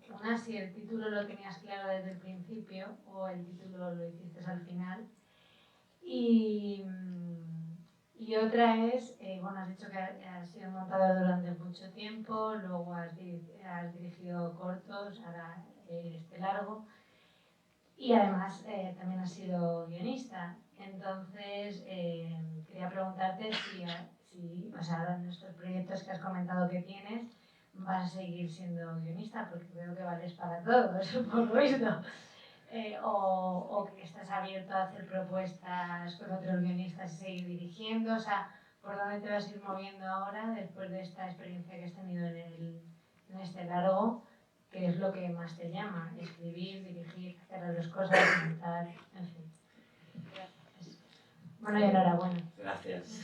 Una, si el título lo tenías claro desde el principio o el título lo hiciste al final. Y otra es, bueno, has dicho que has sido montador durante mucho tiempo, luego has dirigido cortos, ahora este largo, y además también has sido guionista. Entonces, quería preguntarte si basado en estos proyectos que has comentado que tienes, vas a seguir siendo guionista, porque veo que vales para todo, eso por lo visto. O que estás abierto a hacer propuestas con otros guionistas y seguir dirigiendo, o sea, ¿por dónde te vas a ir moviendo ahora después de esta experiencia que has tenido en este largo? ¿Qué es lo que más te llama? Escribir, dirigir, hacer las dos cosas, montar, en fin. Bueno, y enhorabuena. Gracias.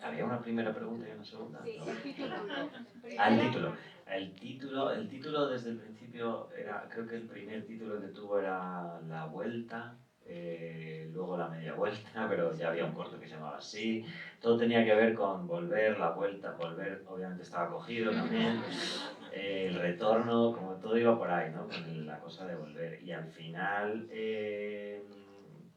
¿Había una primera pregunta y una segunda? Sí, ¿No? el título. El título desde el principio era, creo que el primer título que tuvo era La Vuelta, luego La Media Vuelta, pero ya había un corto que se llamaba así. Todo tenía que ver con volver, la vuelta, volver, obviamente estaba cogido también. El retorno, como todo iba por ahí, ¿no? Con la cosa de volver. Y al final,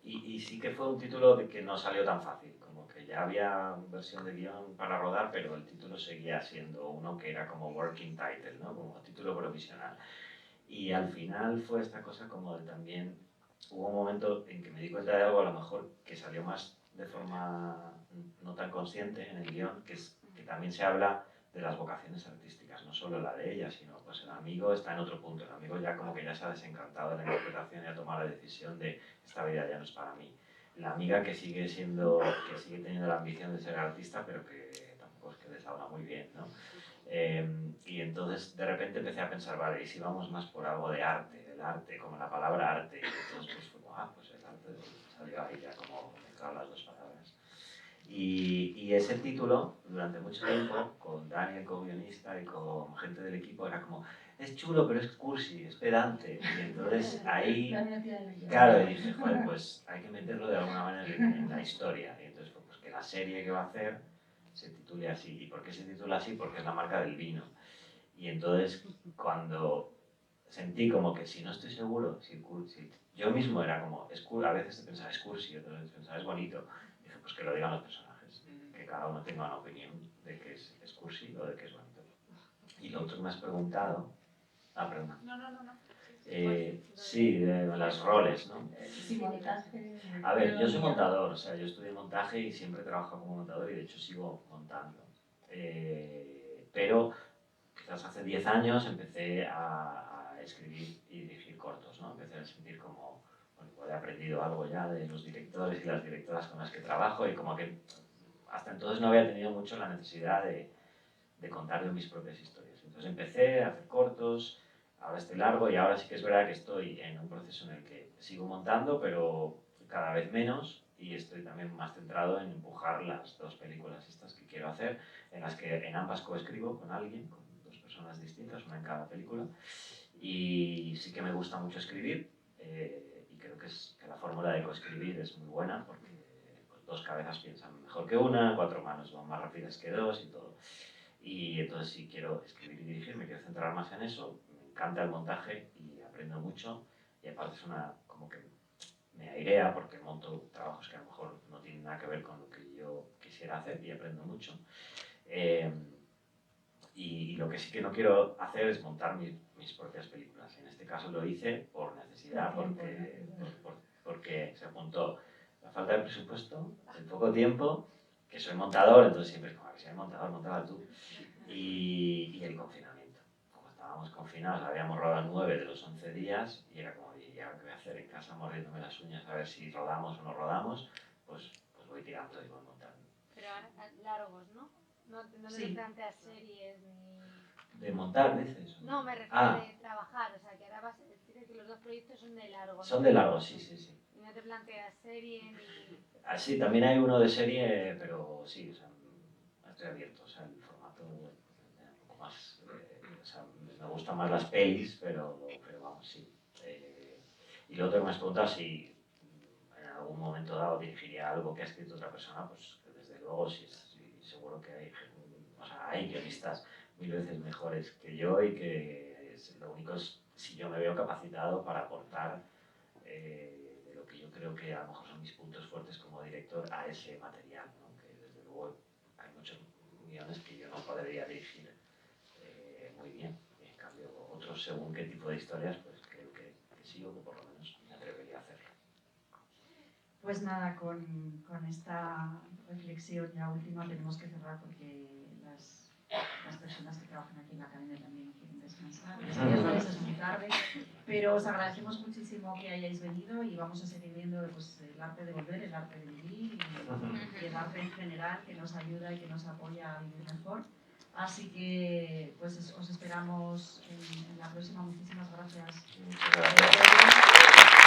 y sí que fue un título de que no salió tan fácil. Que ya había versión de guión para rodar, pero el título seguía siendo uno que era como working title, ¿no? Como título provisional. Y al final fue esta cosa como de también, hubo un momento en que me di cuenta de algo a lo mejor que salió más de forma no tan consciente en el guión, que es que también se habla de las vocaciones artísticas, no solo la de ella, sino pues el amigo está en otro punto, el amigo ya como que ya se ha desencantado de la interpretación y ha tomado la decisión de esta vida ya no es para mí. La amiga que sigue teniendo la ambición de ser artista, pero que tampoco es que les habla muy bien, ¿no? Y entonces de repente empecé a pensar, vale, ¿y si vamos más por algo de arte, del arte, como la palabra arte? Y entonces pues fue como, pues el arte salió ahí ya como mezclar las dos palabras. Y ese título, durante mucho tiempo, con Daniel como guionista y con gente del equipo, era como, es chulo, pero es cursi, es pedante. Y entonces ahí, claro, y dije, joder, pues hay que meterlo de alguna manera en la historia. Y entonces fue pues que la serie que va a hacer se titule así. ¿Y por qué se titula así? Porque es la marca del vino. Y entonces cuando sentí como que si no estoy seguro, si yo mismo era como, a veces pensaba es cursi, otras veces pensaba es bonito. Dije, pues que lo digan los personajes, que cada uno tenga una opinión de que es cursi o de que es bonito. Y lo otro que me has preguntado, perdona. No. Sí, de los roles, ¿no? Sí, montaje. A ver, yo soy montador, o sea, yo estudié montaje y siempre he trabajado como montador y de hecho sigo montando. Pero quizás hace 10 años empecé a escribir y dirigir cortos, ¿no? Empecé a sentir como, bueno, igual he aprendido algo ya de los directores y las directoras con las que trabajo y como que hasta entonces no había tenido mucho la necesidad de contar yo mis propias historias. Entonces Entonces empecé a hacer cortos, ahora estoy largo y ahora sí que es verdad que estoy en un proceso en el que sigo montando, pero cada vez menos, y estoy también más centrado en empujar las 2 películas estas que quiero hacer, en las que en ambas coescribo con alguien, con 2 personas distintas, una en cada película, y sí que me gusta mucho escribir, y creo que la fórmula de coescribir es muy buena, porque pues, 2 cabezas piensan mejor que una, 4 manos van más rápidas que 2 y todo. Y entonces si quiero escribir y dirigir, me quiero centrar más en eso, me encanta el montaje y aprendo mucho, y aparte es como que me airea porque monto trabajos que a lo mejor no tienen nada que ver con lo que yo quisiera hacer y aprendo mucho. Y lo que sí que no quiero hacer es montar mis propias películas. En este caso lo hice por necesidad, porque se apuntó la falta de presupuesto, el poco tiempo, que soy montador, entonces siempre es como que soy montador, montaba tú. Y el confinamiento. Como estábamos confinados, habíamos rodado 9 de los 11 días y era como, ¿y ahora qué voy a hacer en casa mordiéndome las uñas a ver si rodamos o no rodamos? Pues voy tirando y voy montando. Pero largos, ¿no? No Sí. te planteas series ni... ¿De montar, dices? No, me refiero de trabajar, o sea, que ahora vas a decir que los 2 proyectos son de largo. Son de largo, sí. Y no te planteas serie ni... Sí, también hay uno de serie, pero sí, o sea, estoy abierto, o sea, el formato un poco más, o sea, me gustan más las pelis, pero vamos, sí. Y lo otro que me has preguntado, si en algún momento dado dirigiría algo que ha escrito otra persona, pues desde luego sí, seguro que hay guionistas 1000 veces mejores que yo y que lo único es si yo me veo capacitado para aportar de lo que yo creo que a lo mejor son mis puntos fuertes como director a ese material, ¿no? Que desde luego hay muchos guiones que yo no podría dirigir muy bien. En cambio, otros según qué tipo de historias, pues creo que sí, o que por lo menos me atrevería a hacerlo. Pues nada, con esta reflexión ya última tenemos que cerrar porque las personas que trabajan aquí en la academia también quieren descansar. Es muy tarde, pero os agradecemos muchísimo que hayáis venido y vamos a seguir viendo pues, el arte de volver, el arte de vivir y el arte en general que nos ayuda y que nos apoya a vivir mejor. Así que pues os esperamos en la próxima. Muchísimas gracias. Muchas gracias.